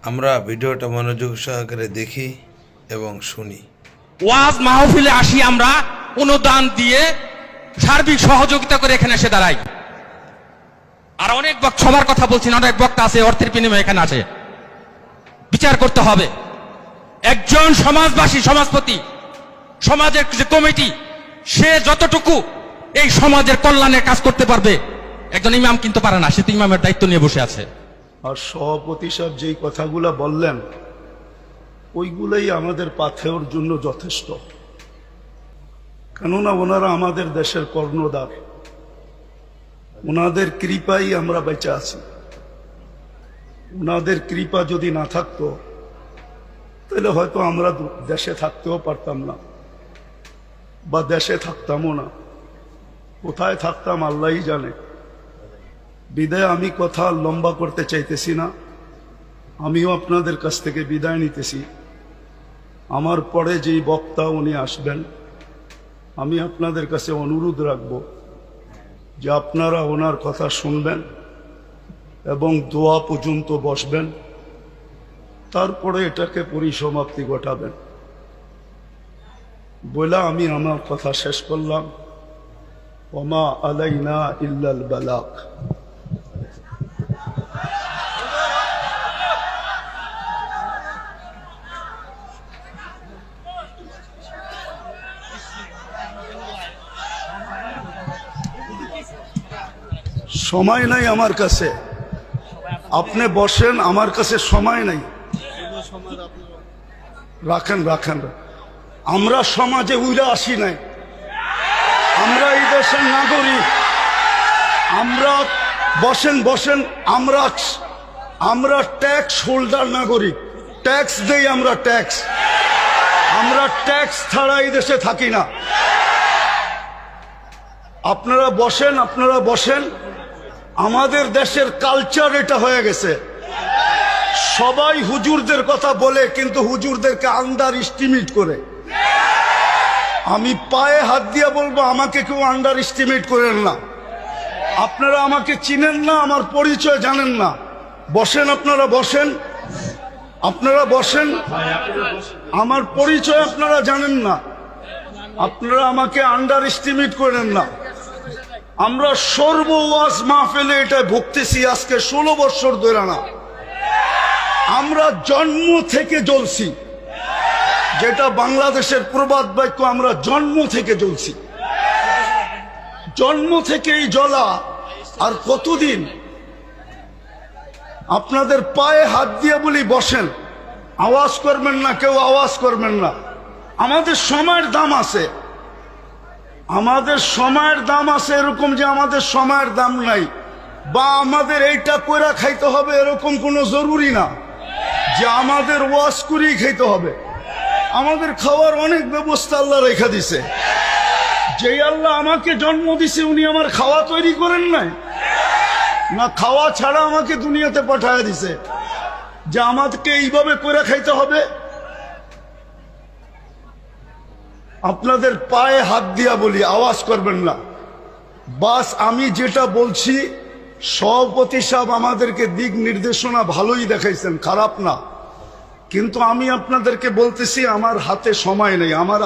আমরা ভিডিওটা মনোযোগ সহকারে দেখি এবং শুনি। ওয়াজ মাহফিলে আসি, আমরা অনুদান দিয়ে সার্বিক সহযোগিতা করে এখানে এসে দাঁড়াই। আর অনেক সবার কথা বলছি না, অনেক বক্তা আছে অর্থের বিনিময়ে এখানে আছে। বিচার করতে হবে। একজন সমাজবাসী, সমাজপতি, সমাজের যে কমিটি, সে যতটুকু এই সমাজের কল্যাণের কাজ করতে পারবে, একজন ইমাম কিন্তু পারে না। সে তো ইমামের দায়িত্ব নিয়ে বসে আছে। আর সভাপতি সাহেব যেই কথাগুলা বললেন, ওইগুলাই আমাদের পাথেওর জন্য যথেষ্ট। কেননা ওনারা আমাদের দেশের কর্ণধার, ওনাদের কৃপাই আমরা বেঁচে আছি। ওনাদের কৃপা যদি না থাকতো তাহলে হয়তো আমরা দেশে থাকতেও পারতাম না, বা দেশে থাকতামও না। কোথায় থাকতাম আল্লাহই জানে। বিদায় আমি কথা লম্বা করতে চাইতেছি না। আমিও আপনাদের কাছ থেকে বিদায় নিতেছি। আমার পরে যেই বক্তা উনি আসবেন, আমি আপনাদের কাছে অনুরোধ রাখব যে আপনারা ওনার কথা শুনবেন এবং দোয়া পর্যন্ত বসবেন, তারপরে এটাকে পরিসমাপ্তি ঘটাবেন। বলে আমি আমার কথা শেষ করলাম। ওমা আলাইনা ইল্লাল বালাগ। সময় নাই আমার কাছে, আপনি বসেন, আমার কাছে সময় নাই। রাখেন রাখেন। আমরা সমাজে উইরা আসি নাই, আমরা এই দেশের নাগরিক। আমরা বসেন বসেন, আমরা ট্যাক্স হোল্ডার নাগরিক, ট্যাক্স দেই আমরা, ট্যাক্স। আমরা ট্যাক্স ছাড়া এই দেশে থাকি না। আপনারা বসেন, আপনারা বসেন। আমাদের দেশের কালচার এটা হয়ে গেছে, সবাই হুজুরদের কথা বলে কিন্তু হুজুরদেরকে আন্ডার এস্টিমেট করে। আমি পায়ে হাত দিয়ে বলবো, আমাকে কেউ আন্ডার এস্টিমেট করেন না। আপনারা আমাকে চিনেন না, আমার পরিচয় জানেন না। বসেন, আপনারা বসেন, আপনারা বসেন। আমার পরিচয় আপনারা জানেন না, আপনারা আমাকে আন্ডার এস্টিমেট করেন না। আমরা সর্ব ওয়াজ মাহফিলে এটা ভুগতেছি আজকে 16 বছর ধরে না। আমরা জন্ম থেকে জ্বলছি, যেটা বাংলাদেশের প্রবাদ বাক্য, আমরা জন্ম থেকে জ্বলছি। জন্ম থেকেই জ্বলা। আর কতদিন? আপনাদের পায়ে হাত দিয়ে বলি বসেন, আওয়াজ করবেন না, কেউ আওয়াজ করবেন না। আমাদের সময়ের দাম আছে, আমাদের সময়ের দাম আছে। এরকম যে আমাদের সময়ের দাম নাই বা আমাদের এইটা কইরা খাইতে হবে এরকম কোনো জরুরি না যে আমাদের ওয়াজ করেই খাইতে হবে। আমাদের খাওয়ার অনেক ব্যবস্থা আল্লাহ রেখা দিছে। যেই আল্লাহ আমাকে জন্ম দিছে, উনি আমার খাওয়া তৈরি করেন নাই না? খাওয়া ছাড়া আমাকে দুনিয়াতে পাঠায় দিছে যে আমাদেরকে এইভাবে করে খাইতে হবে। আপনাদের পায়ে হাত দিয়া বলি, আওয়াজ করবেন না। বাস আমি যেটা বলছি, সভাপতি সাহেব আমাদেরকে দিক নির্দেশনা ভালোই দেখাইছেন, খারাপ না। কিন্তু আমি আপনাদেরকে বলতেছি, আমার হাতে সময় নেই। আমার